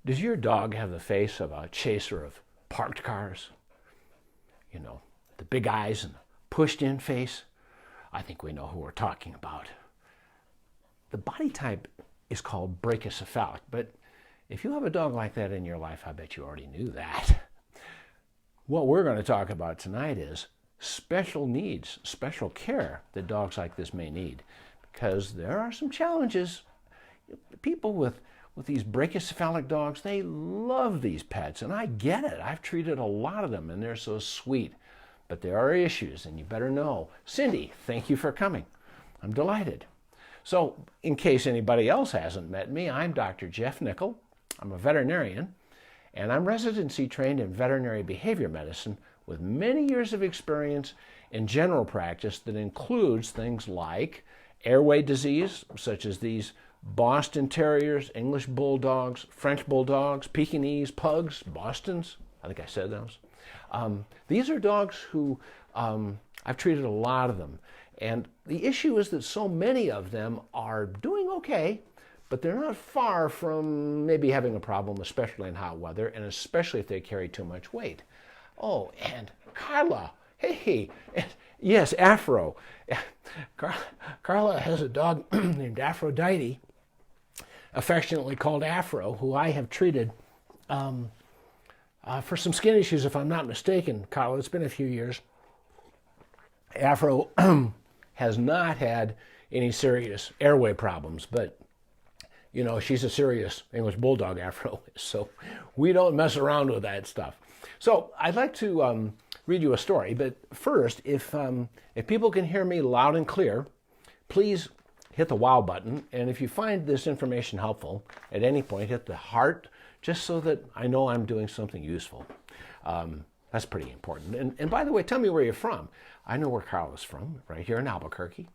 Does your dog have the face of a chaser of parked cars? You know, the big eyes and the pushed-in face? I think we know who we're talking about. The body type is called brachycephalic, but if you have a dog like that in your life, I bet you already knew that. What we're going to talk about tonight is special needs, special care that dogs like this may need, because there are some challenges. People with these brachycephalic dogs, they love these pets, and I get it. I've treated a lot of them, and they're so sweet. But there are issues, and you better know. Cindy, thank you for coming. I'm delighted. So, in case anybody else hasn't met me, I'm Dr. Jeff Nickel. I'm a veterinarian, and I'm residency trained in veterinary behavior medicine with many years of experience in general practice that includes things like airway disease, such as these Boston Terriers, English Bulldogs, French Bulldogs, Pekingese, Pugs, Bostons. I think I said those. These are dogs who I've treated a lot of them. And the issue is that so many of them are doing okay, but they're not far from maybe having a problem, especially in hot weather, and especially if they carry too much weight. Oh, and Carla, hey, yes, Afro. Carla has a dog named Aphrodite, affectionately called Afro, who I have treated for some skin issues, if I'm not mistaken. Carla, it's been a few years. Afro has not had any serious airway problems, but you know, she's a serious English Bulldog, Afro, so we don't mess around with that stuff. So I'd like to read you a story, but first, if people can hear me loud and clear, please hit the wow button, and if you find this information helpful at any point, hit the heart, just so that I know I'm doing something useful. That's pretty important. And by the way, tell me where you're from. I know where Carla's from, right here in Albuquerque.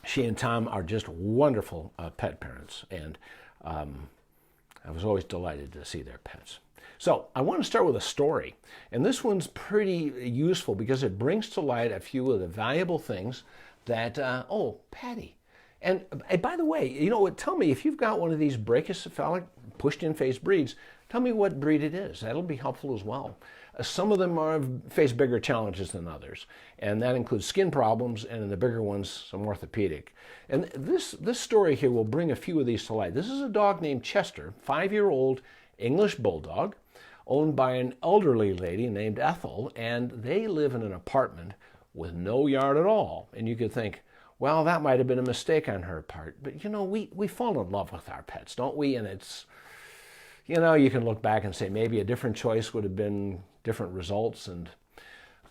She and Tom are just wonderful pet parents, and I was always delighted to see their pets. So I want to start with a story, and this one's pretty useful because it brings to light a few of the valuable things that, oh, Patty. And by the way, you know what, tell me if you've got one of these brachycephalic pushed-in face breeds, tell me what breed it is. That'll be helpful as well. Some of them face bigger challenges than others, and that includes skin problems, and in the bigger ones, some orthopedic. And this story here will bring a few of these to light. This is a dog named Chester, 5-year-old English Bulldog, owned by an elderly lady named Ethel, and they live in an apartment with no yard at all. And you could think, well, that might have been a mistake on her part. But, you know, we fall in love with our pets, don't we? And it's, you know, you can look back and say maybe a different choice would have been different results. And,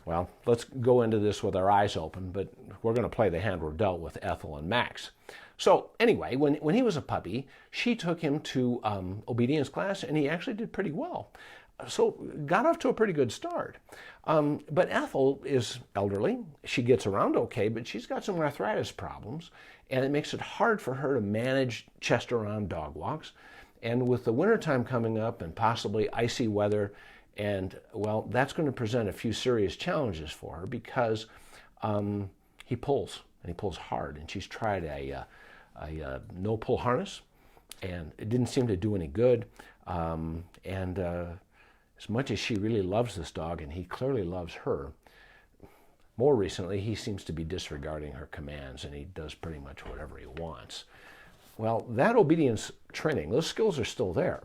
well, let's go into this with our eyes open, but we're going to play the hand we're dealt with Ethel and Max. So anyway, when he was a puppy, she took him to obedience class, and he actually did pretty well. So got off to a pretty good start. But Ethel is elderly. She gets around okay, but she's got some arthritis problems, and it makes it hard for her to manage Chester on dog walks. And with the wintertime coming up and possibly icy weather, and, well, that's going to present a few serious challenges for her because he pulls, and he pulls hard. And she's tried a no-pull harness, and it didn't seem to do any good. As much as she really loves this dog, and he clearly loves her, more recently he seems to be disregarding her commands, and he does pretty much whatever he wants. Well, that obedience training, those skills are still there.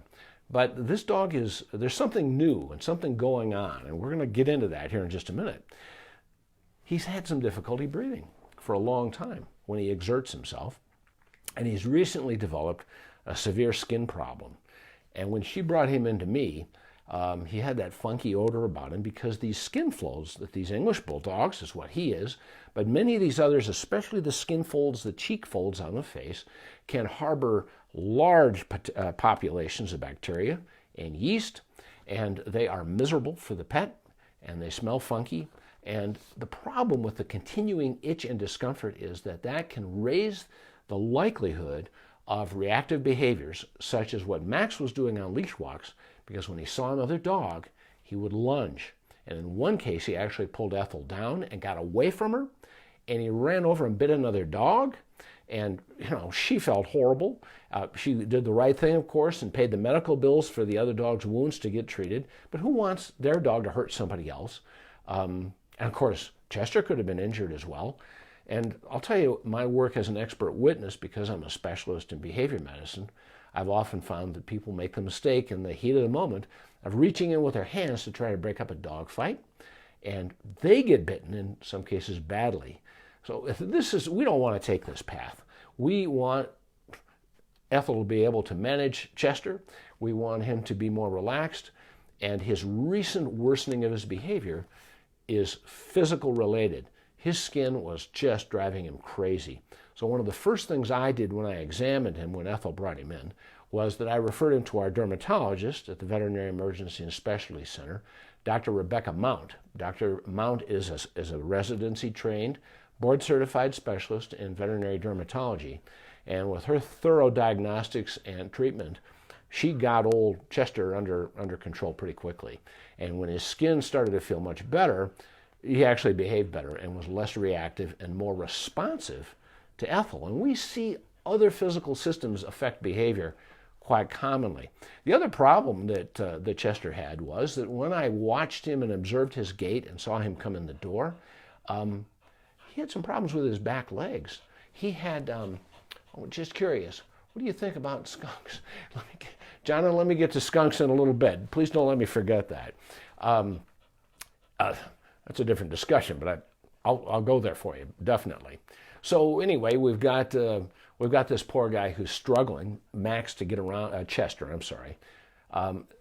But this dog there's something new and something going on, and we're going to get into that here in just a minute. He's had some difficulty breathing for a long time when he exerts himself, and he's recently developed a severe skin problem. And when she brought him into me, he had that funky odor about him because these skin folds that these English Bulldogs is what he is, but many of these others, especially the skin folds, the cheek folds on the face, can harbor large populations of bacteria and yeast, and they are miserable for the pet, and they smell funky. And the problem with the continuing itch and discomfort is that can raise the likelihood of reactive behaviors, such as what Max was doing on leash walks, because when he saw another dog, he would lunge. And in one case, he actually pulled Ethel down and got away from her, and he ran over and bit another dog. And, she felt horrible. She did the right thing, of course, and paid the medical bills for the other dog's wounds to get treated. But who wants their dog to hurt somebody else? And, of course, Chester could have been injured as well. And I'll tell you, my work as an expert witness, because I'm a specialist in behavior medicine, I've often found that people make the mistake in the heat of the moment of reaching in with their hands to try to break up a dog fight, and they get bitten, in some cases badly. So we don't want to take this path. We want Ethel to be able to manage Chester. We want him to be more relaxed, and his recent worsening of his behavior is physical related. His skin was just driving him crazy. So one of the first things I did when I examined him, when Ethel brought him in, was that I referred him to our dermatologist at the Veterinary Emergency and Specialty Center, Dr. Rebecca Mount. Dr. Mount is a residency-trained, board-certified specialist in veterinary dermatology. And with her thorough diagnostics and treatment, she got old Chester under control pretty quickly. And when his skin started to feel much better, he actually behaved better and was less reactive and more responsive to Ethel. And we see other physical systems affect behavior quite commonly. The other problem that Chester had was that when I watched him and observed his gait and saw him come in the door, he had some problems with his back legs. He had, just curious, what do you think about skunks? John, let me get to skunks in a little bit. Please don't let me forget that. That's a different discussion, but I'll go there for you, definitely. So anyway, we've got this poor guy who's struggling, Max, to get around, Chester, I'm sorry,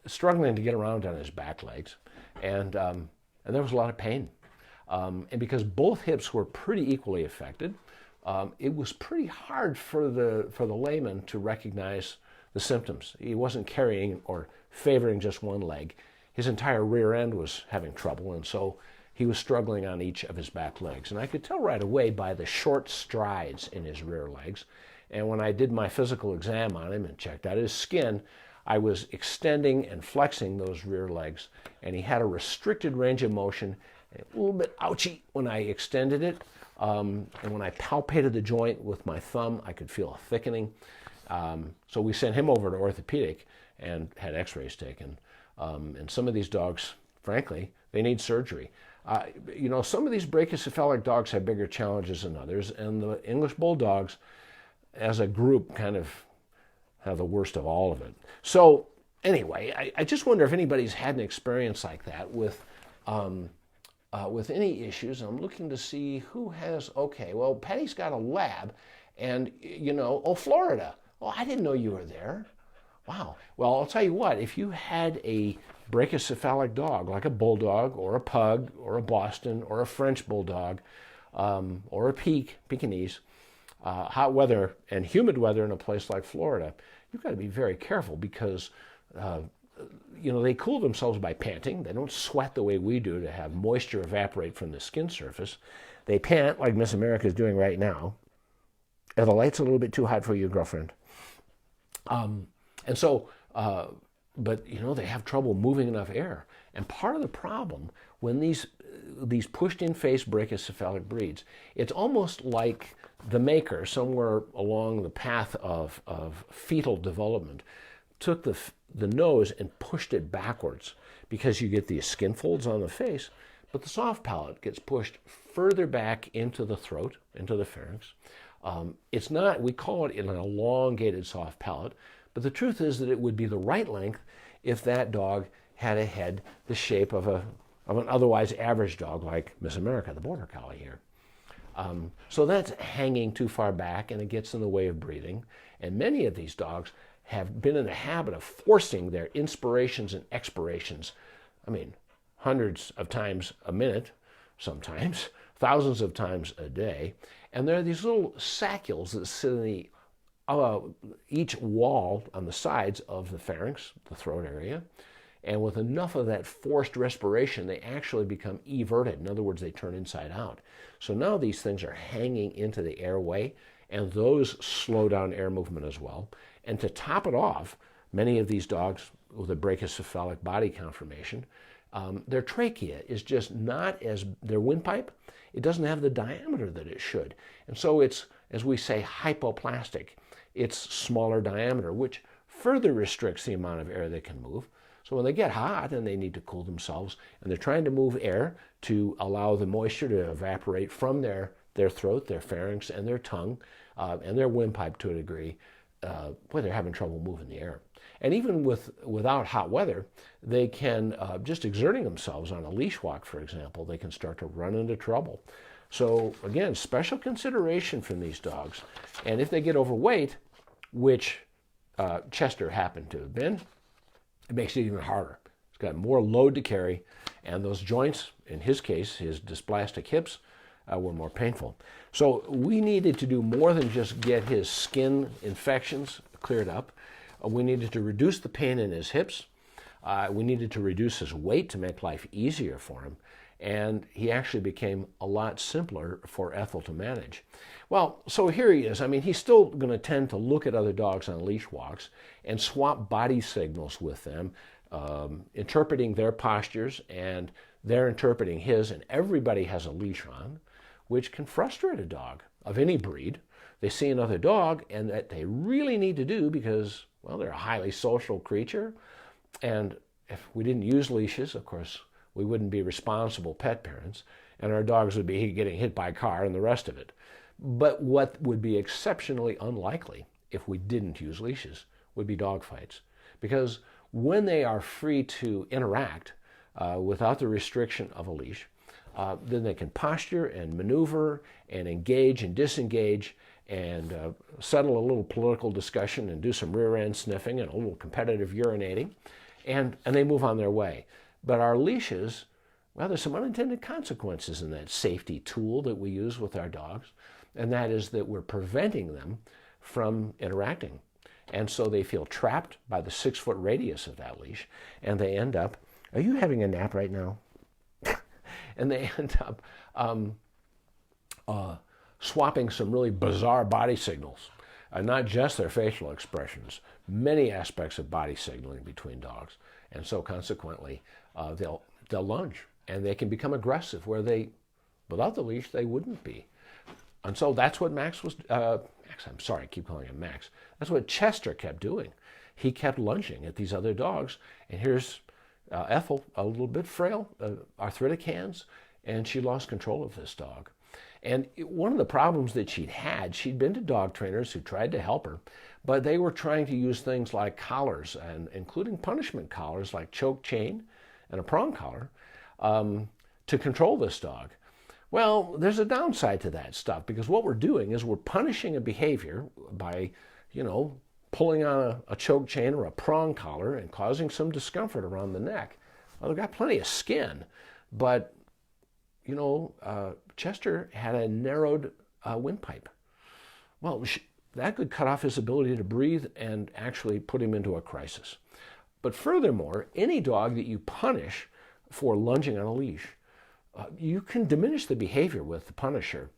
struggling to get around on his back legs, and there was a lot of pain. And because both hips were pretty equally affected, it was pretty hard for the layman to recognize the symptoms. He wasn't carrying or favoring just one leg. His entire rear end was having trouble, and so he was struggling on each of his back legs. And I could tell right away by the short strides in his rear legs. And when I did my physical exam on him and checked out his skin, I was extending and flexing those rear legs. And he had a restricted range of motion, a little bit ouchy when I extended it. And when I palpated the joint with my thumb, I could feel a thickening. So we sent him over to orthopedic and had x-rays taken. And some of these dogs, frankly, they need surgery. Some of these brachycephalic dogs have bigger challenges than others, and the English bulldogs, as a group, kind of have the worst of all of it. So anyway, I just wonder if anybody's had an experience like that with any issues. I'm looking to see who has, okay, well, Patty's got a lab, and, Florida. Oh, I didn't know you were there. Wow. Well, I'll tell you what, if you had a brachycephalic dog, like a bulldog or a pug or a Boston or a French bulldog or a Pekingese, hot weather and humid weather in a place like Florida, you've got to be very careful because, they cool themselves by panting. They don't sweat the way we do to have moisture evaporate from the skin surface. They pant like Miss America is doing right now. Are the lights a little bit too hot for you, girlfriend? But they have trouble moving enough air. And part of the problem when these pushed-in face brachycephalic breeds, it's almost like the maker somewhere along the path of fetal development took the nose and pushed it backwards because you get these skin folds on the face, but the soft palate gets pushed further back into the throat, into the pharynx. It's not, we call it an elongated soft palate, but the truth is that it would be the right length if that dog had a head the shape of an otherwise average dog like Miss America, the Border Collie here. So that's hanging too far back, and it gets in the way of breathing. And many of these dogs have been in the habit of forcing their inspirations and expirations, hundreds of times a minute, sometimes, thousands of times a day. And there are these little saccules that sit in each wall on the sides of the pharynx, the throat area. And with enough of that forced respiration, they actually become everted. In other words, they turn inside out. So now these things are hanging into the airway, and those slow down air movement as well. And to top it off, many of these dogs with a brachycephalic body conformation their trachea is just not as, their windpipe, it doesn't have the diameter that it should. And so it's, as we say, hypoplastic. It's smaller diameter, which further restricts the amount of air they can move. So when they get hot and they need to cool themselves, and they're trying to move air to allow the moisture to evaporate from their throat, their pharynx, and their tongue, and their windpipe to a degree, boy, they're having trouble moving the air. And even without hot weather, they can, just exerting themselves on a leash walk, for example, they can start to run into trouble. So again, special consideration from these dogs. And if they get overweight, which Chester happened to have been, it makes it even harder. It's got more load to carry, and those joints, in his case, his dysplastic hips, were more painful. So we needed to do more than just get his skin infections cleared up. We needed to reduce the pain in his hips. We needed to reduce his weight to make life easier for him. And he actually became a lot simpler for Ethel to manage. Well, so here he is. I mean, he's still going to tend to look at other dogs on leash walks and swap body signals with them, interpreting their postures, and they're interpreting his, and everybody has a leash on, which can frustrate a dog of any breed. They see another dog, and that they really need to do because, well, they're a highly social creature. And if we didn't use leashes, of course, we wouldn't be responsible pet parents, and our dogs would be getting hit by a car and the rest of it. But what would be exceptionally unlikely if we didn't use leashes would be dog fights. Because when they are free to interact without the restriction of a leash, then they can posture and maneuver and engage and disengage and settle a little political discussion and do some rear end sniffing and a little competitive urinating, and they move on their way. But our leashes, well, there's some unintended consequences in that safety tool that we use with our dogs, and that is that we're preventing them from interacting. And so they feel trapped by the 6-foot radius of that leash, and they end up, are you having a nap right now? And they end up swapping some really bizarre body signals, not just their facial expressions, many aspects of body signaling between dogs. And so consequently, they'll lunge, and they can become aggressive where they, without the leash, they wouldn't be. And so that's what Max was, I'm sorry, I keep calling him Max. That's what Chester kept doing. He kept lunging at these other dogs, and here's Ethel, a little bit frail, arthritic hands, and she lost control of this dog. And one of the problems that she'd been to dog trainers who tried to help her, but they were trying to use things like collars, and including punishment collars like choke chain and a prong collar, to control this dog. Well, there's a downside to that stuff, because what we're doing is we're punishing a behavior by, pulling on a choke chain or a prong collar and causing some discomfort around the neck. Well, they've got plenty of skin, but, Chester had a narrowed windpipe. Well, that could cut off his ability to breathe and actually put him into a crisis. But furthermore, any dog that you punish for lunging on a leash, you can diminish the behavior with the punisher,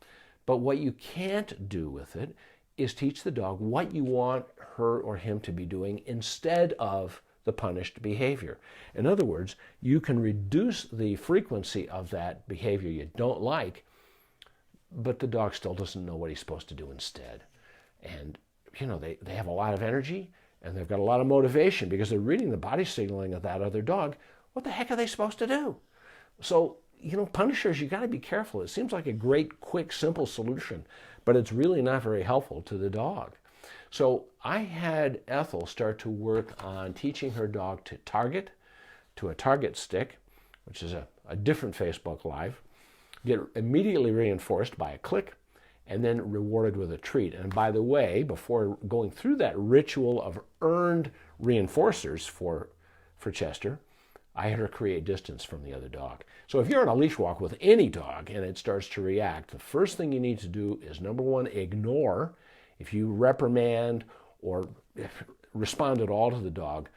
but what you can't do with it is teach the dog what you want her or him to be doing instead of the punished behavior. In other words, you can reduce the frequency of that behavior you don't like, but the dog still doesn't know what he's supposed to do instead. And, they have a lot of energy, and they've got a lot of motivation because they're reading the body signaling of that other dog. What the heck are they supposed to do? So, punishers, you got to be careful. It seems like a great, quick, simple solution, but it's really not very helpful to the dog. So I had Ethel start to work on teaching her dog to target, to a target stick, which is a different Facebook Live, get immediately reinforced by a click, and then rewarded with a treat. And by the way, before going through that ritual of earned reinforcers for Chester, I had her create distance from the other dog. So if you're on a leash walk with any dog and it starts to react, the first thing you need to do is, number one, ignore. If you reprimand or respond at all to the dog,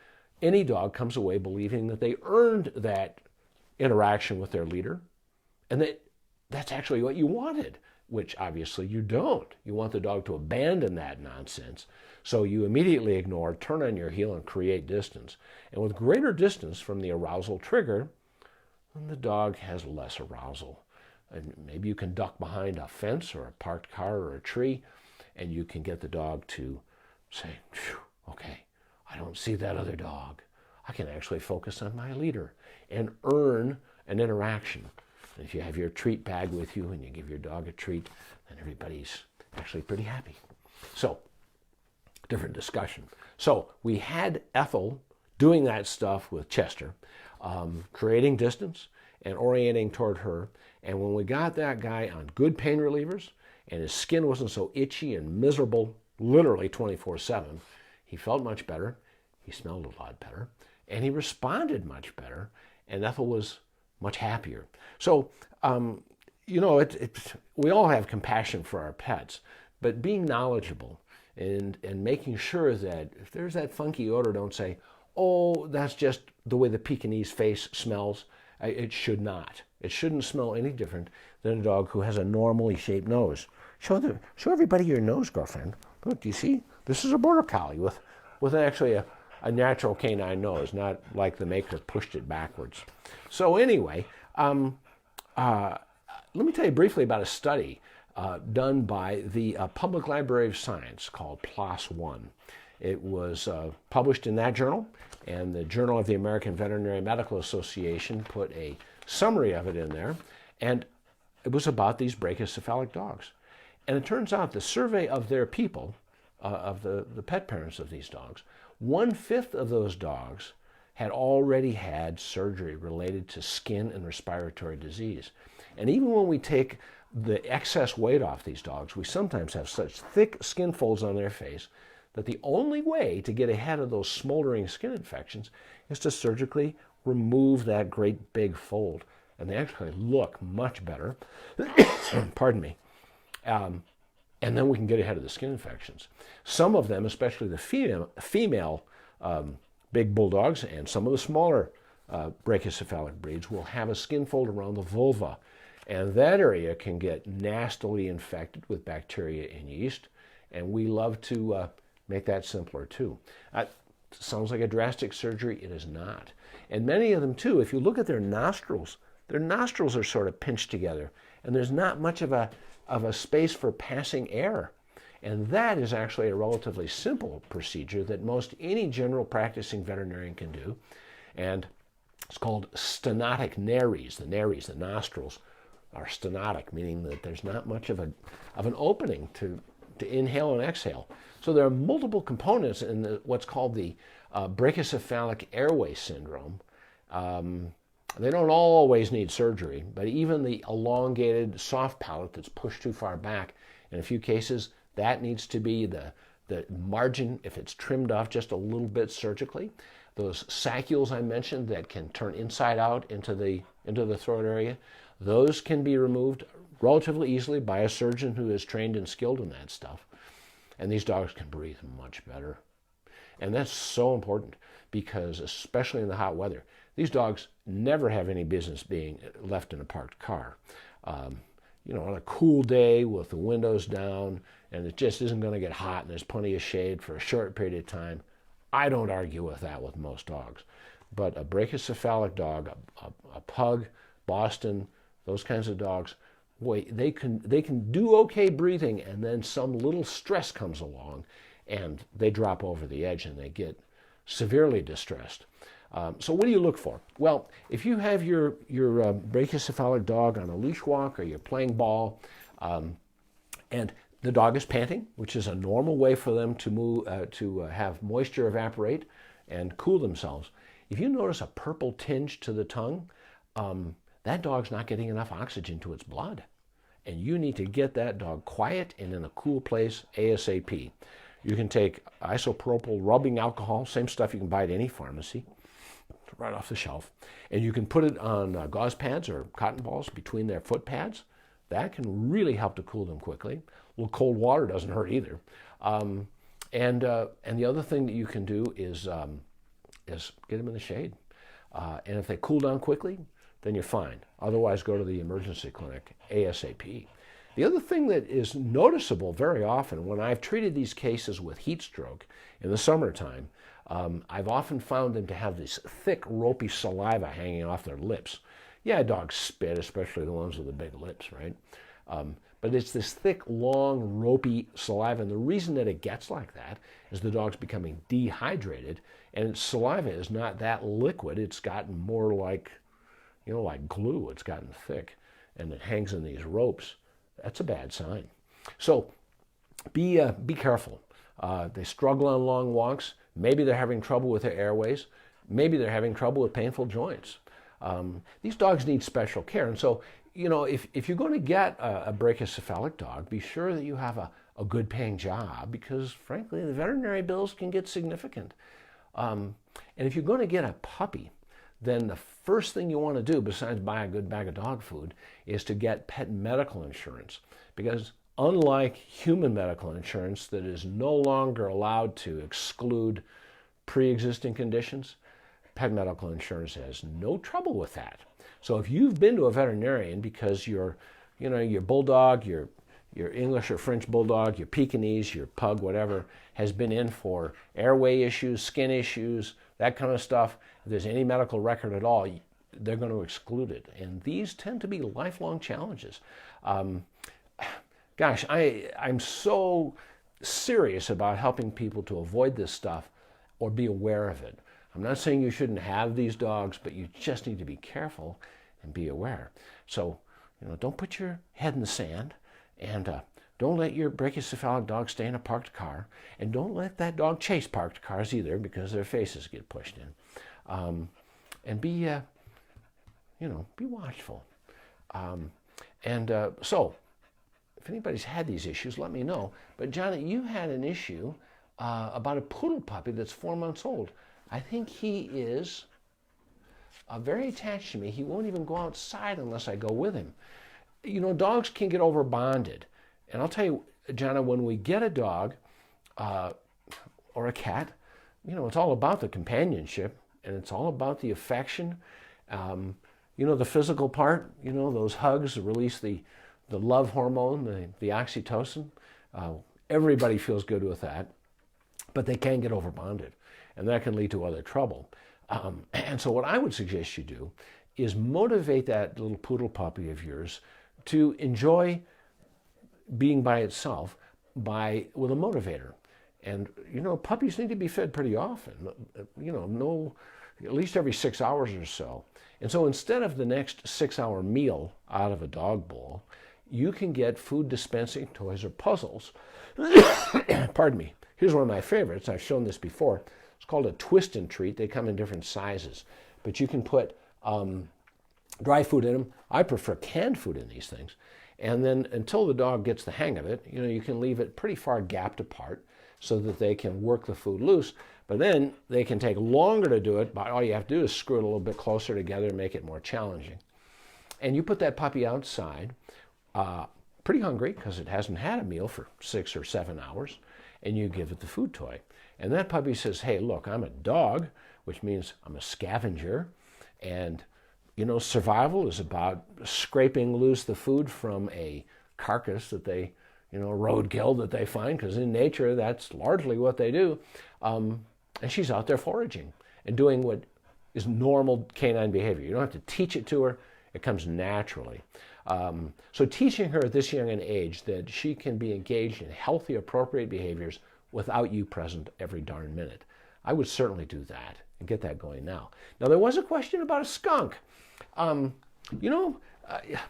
any dog comes away believing that they earned that interaction with their leader, and that's actually what you wanted, which obviously you don't. You want the dog to abandon that nonsense. So you immediately ignore, turn on your heel, and create distance. And with greater distance from the arousal trigger, then the dog has less arousal. And maybe you can duck behind a fence or a parked car or a tree, and you can get the dog to say, okay, I don't see that other dog. I can actually focus on my leader and earn an interaction. And if you have your treat bag with you and you give your dog a treat, then everybody's actually pretty happy. So, different discussion. So we had Ethel doing that stuff with Chester, creating distance and orienting toward her. And when we got that guy on good pain relievers and his skin wasn't so itchy and miserable, literally 24/7, he felt much better. He smelled a lot better. And he responded much better. And Ethel was much happier. So, you know, we all have compassion for our pets, but being knowledgeable and making sure that if there's that funky odor, don't say, oh, that's just the way the Pekingese face smells. It should not. It shouldn't smell any different than a dog who has a normally shaped nose. Show everybody your nose, girlfriend. Look, do you see? This is a border collie with actually a natural canine nose, not like the maker pushed it backwards. So anyway, let me tell you briefly about a study done by the Public Library of Science called PLOS One. It was published in that journal, and the Journal of the American Veterinary Medical Association put a summary of it in there, and it was about these brachycephalic dogs. And it turns out the survey of their people, of the pet parents of these dogs, 1/5 of those dogs had already had surgery related to skin and respiratory disease. And even when we take the excess weight off these dogs, we sometimes have such thick skin folds on their face that the only way to get ahead of those smoldering skin infections is to surgically remove that great big fold. And they actually look much better. Pardon me. And then we can get ahead of the skin infections. Some of them, especially the female big bulldogs and some of the smaller brachycephalic breeds, will have a skin fold around the vulva. And that area can get nastily infected with bacteria and yeast. And we love to make that simpler too. Sounds like a drastic surgery. It is not. And many of them too, if you look at their nostrils are sort of pinched together. And there's not much of a space for passing air. And that is actually a relatively simple procedure that most any general practicing veterinarian can do. And it's called Stenotic Nerys. The nostrils are stenotic, meaning that there's not much of an opening to inhale and exhale. So there are multiple components in what's called the brachycephalic airway syndrome. They don't always need surgery, but even the elongated soft palate that's pushed too far back, in a few cases, that needs to be the margin, if it's trimmed off just a little bit surgically. Those saccules I mentioned that can turn inside out into the throat area, those can be removed relatively easily by a surgeon who is trained and skilled in that stuff. And these dogs can breathe much better. And that's so important because, especially in the hot weather, these dogs never have any business being left in a parked car. You know, on a cool day with the windows down and it just isn't going to get hot and there's plenty of shade for a short period of time, I don't argue with that with most dogs. But a brachycephalic dog, a pug, Boston, those kinds of dogs, boy, they can do okay breathing, and then some little stress comes along and they drop over the edge and they get severely distressed. So what do you look for? Well, if you have your brachycephalic dog on a leash walk or you're playing ball, and the dog is panting, which is a normal way for them to move, to have moisture evaporate and cool themselves. If you notice a purple tinge to the tongue, that dog's not getting enough oxygen to its blood. And you need to get that dog quiet and in a cool place ASAP. You can take isopropyl rubbing alcohol, same stuff you can buy at any pharmacy, right off the shelf. And you can put it on gauze pads or cotton balls between their foot pads. That can really help to cool them quickly. A little cold water doesn't hurt either. And the other thing that you can do is get them in the shade. And if they cool down quickly, then you're fine. Otherwise, go to the emergency clinic ASAP. The other thing that is noticeable very often when I've treated these cases with heat stroke in the summertime, I've often found them to have this thick, ropey saliva hanging off their lips. Yeah, dogs spit, especially the ones with the big lips, right? But it's this thick, long, ropey saliva. And the reason that it gets like that is the dog's becoming dehydrated, and its saliva is not that liquid. It's gotten more like, like glue. It's gotten thick, and it hangs in these ropes. That's a bad sign. So be careful. They struggle on long walks. Maybe they're having trouble with their airways. Maybe they're having trouble with painful joints. These dogs need special care. And so, if you're going to get a brachycephalic dog, be sure that you have a good paying job, because frankly, the veterinary bills can get significant. And if you're going to get a puppy, then the first thing you want to do, besides buy a good bag of dog food, is to get pet medical insurance. Because unlike human medical insurance that is no longer allowed to exclude pre-existing conditions, pet medical insurance has no trouble with that. So if you've been to a veterinarian because your bulldog, your English or French bulldog, your Pekingese, your pug, whatever, has been in for airway issues, skin issues, that kind of stuff, if there's any medical record at all, they're going to exclude it. And these tend to be lifelong challenges. Gosh, I'm so serious about helping people to avoid this stuff or be aware of it. I'm not saying you shouldn't have these dogs, but you just need to be careful and be aware. So, don't put your head in the sand, and don't let your brachycephalic dog stay in a parked car, and don't let that dog chase parked cars either, because their faces get pushed in. And be watchful. So, if anybody's had these issues, let me know. But Johnny, you had an issue about a poodle puppy that's 4 months old. I think he is very attached to me. He won't even go outside unless I go with him. Dogs can get over bonded. And I'll tell you, Jonna, when we get a dog or a cat, it's all about the companionship, and it's all about the affection. The physical part, those hugs release the love hormone, the oxytocin. Everybody feels good with that, but they can get over bonded, and that can lead to other trouble. And so what I would suggest you do is motivate that little poodle puppy of yours to enjoy being by itself with a motivator. And, puppies need to be fed pretty often, at least every 6 hours or so. And so instead of the next 6-hour meal out of a dog bowl, you can get food dispensing toys or puzzles. Pardon me. Here's one of my favorites. I've shown this before. It's called a twist and treat. They come in different sizes, but you can put dry food in them. I prefer canned food in these things. And then until the dog gets the hang of it, you can leave it pretty far gapped apart so that they can work the food loose. But then they can take longer to do it, but all you have to do is screw it a little bit closer together and make it more challenging. And you put that puppy outside, pretty hungry because it hasn't had a meal for 6 or 7 hours, and you give it the food toy. And that puppy says, hey, look, I'm a dog, which means I'm a scavenger, and survival is about scraping loose the food from a carcass that they, roadkill that they find, because in nature, that's largely what they do. And she's out there foraging and doing what is normal canine behavior. You don't have to teach it to her. It comes naturally. So teaching her at this young an age that she can be engaged in healthy, appropriate behaviors without you present every darn minute. I would certainly do that and get that going now. Now, there was a question about a skunk.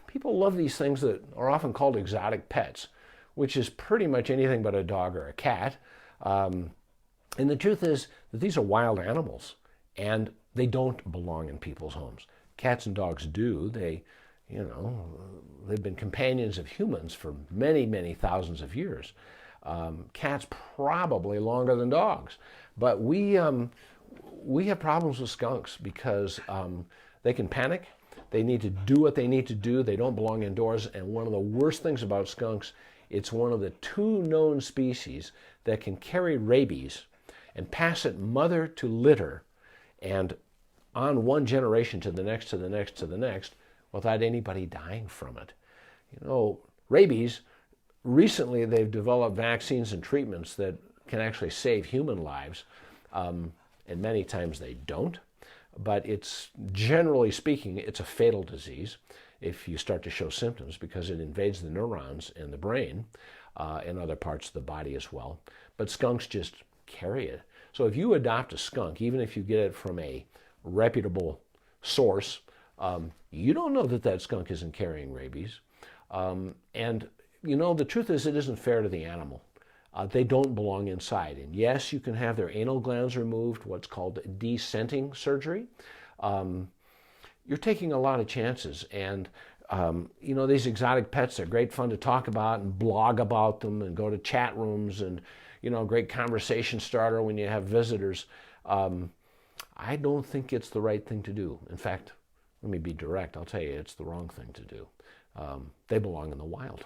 People love these things that are often called exotic pets, which is pretty much anything but a dog or a cat. And the truth is that these are wild animals, and they don't belong in people's homes. Cats and dogs do. They've been companions of humans for many, many thousands of years. Cats probably longer than dogs. But we have problems with skunks because they can panic. They need to do what they need to do. They don't belong indoors. And one of the worst things about skunks, it's one of the 2 known species that can carry rabies and pass it mother to litter and on one generation to the next, to the next, to the next, without anybody dying from it. Rabies, recently they've developed vaccines and treatments that can actually save human lives, and many times they don't. but it's, generally speaking, it's a fatal disease if you start to show symptoms, because it invades the neurons in the brain and other parts of the body as well. But skunks just carry it. So if you adopt a skunk, even if you get it from a reputable source, you don't know that that skunk isn't carrying rabies. And, you know, the truth is it isn't fair to the animal. They don't belong inside. And yes, you can have their anal glands removed, what's called descenting surgery. You're taking a lot of chances. And, you know, these exotic pets are great fun to talk about and blog about them and go to chat rooms and, you know, great conversation starter when you have visitors. I don't think it's the right thing to do. In fact, let me be direct. I'll tell you, it's the wrong thing to do. They belong in the wild.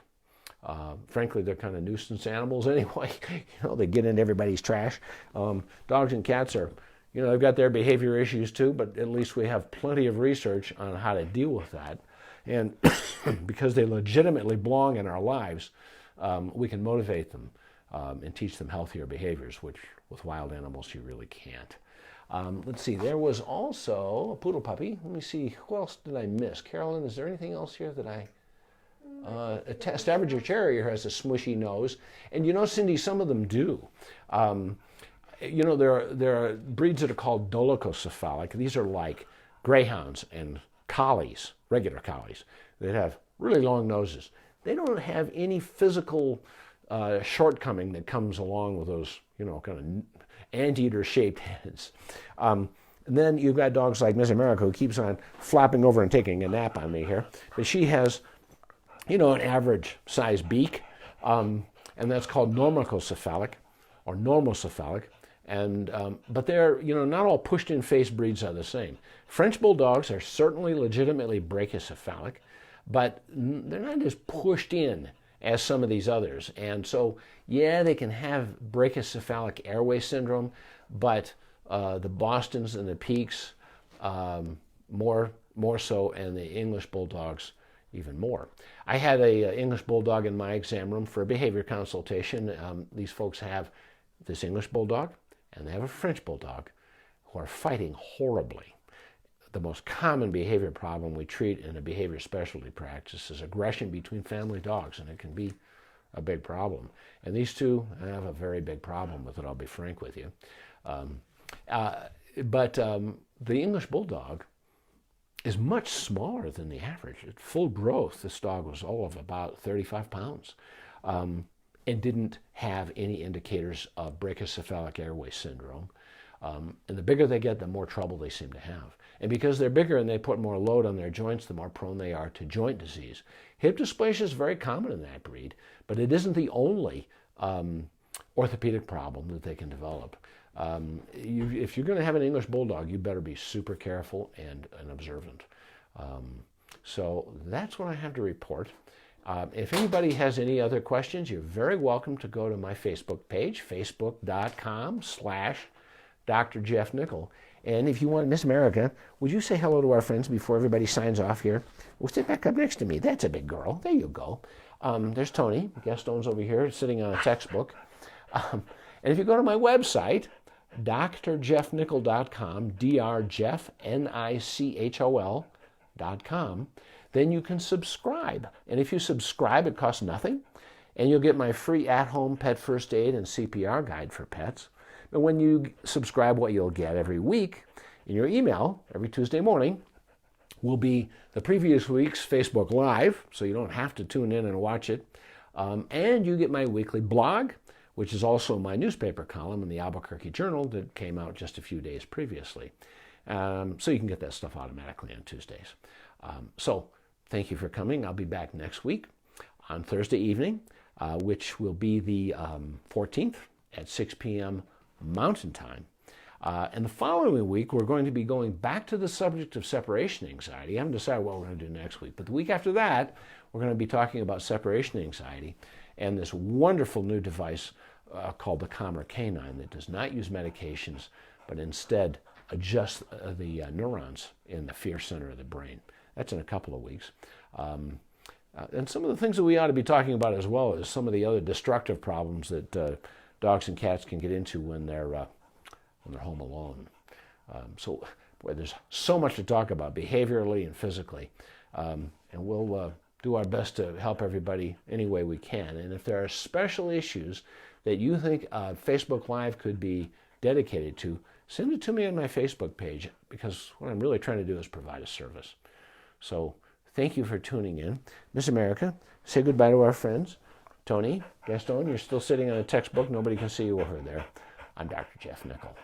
Frankly, they're kind of nuisance animals anyway. You know, they get into everybody's trash. Dogs and cats are, you know, they've got their behavior issues too, but at least we have plenty of research on how to deal with that. And because they legitimately belong in our lives, we can motivate them and teach them healthier behaviors, which with wild animals you really can't. Let's see, there was also a poodle puppy. Let me see, who else did I miss? Carolyn, is there anything else here that I... a Staffordshire Terrier has a smushy nose. And you know, Cindy, some of them do. You know, there are breeds that are called dolichocephalic. These are like greyhounds and collies, regular collies, that have really long noses. They don't have any physical shortcoming that comes along with those, you know, kind of anteater shaped heads. And then you've got dogs like Miss America, who keeps on flopping over and taking a nap on me here. But she has, you know, an average size beak, and that's called normocephalic or normocephalic. And but they're, you know, not all pushed in face breeds are the same. French bulldogs are certainly legitimately brachycephalic, but they're not as pushed in as some of these others. And so, yeah, they can have brachycephalic airway syndrome, but the Bostons and the Peaks more so, and the English bulldogs even more. I had a English bulldog in my exam room for a behavior consultation. These folks have this English bulldog and they have a French bulldog who are fighting horribly. The most common behavior problem we treat in a behavior specialty practice is aggression between family dogs, and it can be a big problem. And these two have a very big problem with it, I'll be frank with you. But the English bulldog is much smaller than the average. At full growth, this dog was all of about 35 pounds and didn't have any indicators of brachycephalic airway syndrome. And the bigger they get, the more trouble they seem to have. And because they're bigger and they put more load on their joints, the more prone they are to joint disease. Hip dysplasia is very common in that breed, but it isn't the only orthopedic problem that they can develop. If you're going to have an English bulldog, you better be super careful and observant. So that's what I have to report. If anybody has any other questions, you're very welcome to go to my Facebook page, facebook.com/Dr. Jeff Nickel. And if you want, Miss America, would you say hello to our friends before everybody signs off here? Well, sit back up next to me. That's a big girl. There you go. There's Tony. Gaston's over here sitting on a textbook. And if you go to my website, drjeffnickel.com, drjeffnicol.com, then you can subscribe. And if you subscribe, it costs nothing. And you'll get my free at-home pet first aid and CPR guide for pets. But when you subscribe, what you'll get every week in your email, every Tuesday morning, will be the previous week's Facebook Live, so you don't have to tune in and watch it. And you get my weekly blog, which is also my newspaper column in the Albuquerque Journal that came out just a few days previously. So you can get that stuff automatically on Tuesdays. So thank you for coming. I'll be back next week on Thursday evening, which will be the 14th at 6 p.m. Mountain Time. And the following week, we're going to be going back to the subject of separation anxiety. I haven't decided what we're going to do next week, but the week after that, we're going to be talking about separation anxiety and this wonderful new device called the Calmer Canine that does not use medications, but instead adjusts the neurons in the fear center of the brain. That's in a couple of weeks. And some of the things that we ought to be talking about as well is some of the other destructive problems that dogs and cats can get into when they're home alone. So where there's so much to talk about behaviorally and physically. And we'll do our best to help everybody any way we can. And if there are special issues that you think Facebook Live could be dedicated to, send it to me on my Facebook page, because what I'm really trying to do is provide a service. So thank you for tuning in. Miss America, say goodbye to our friends. Tony, Gaston, you're still sitting on a textbook. Nobody can see you over there. I'm Dr. Jeff Nickel.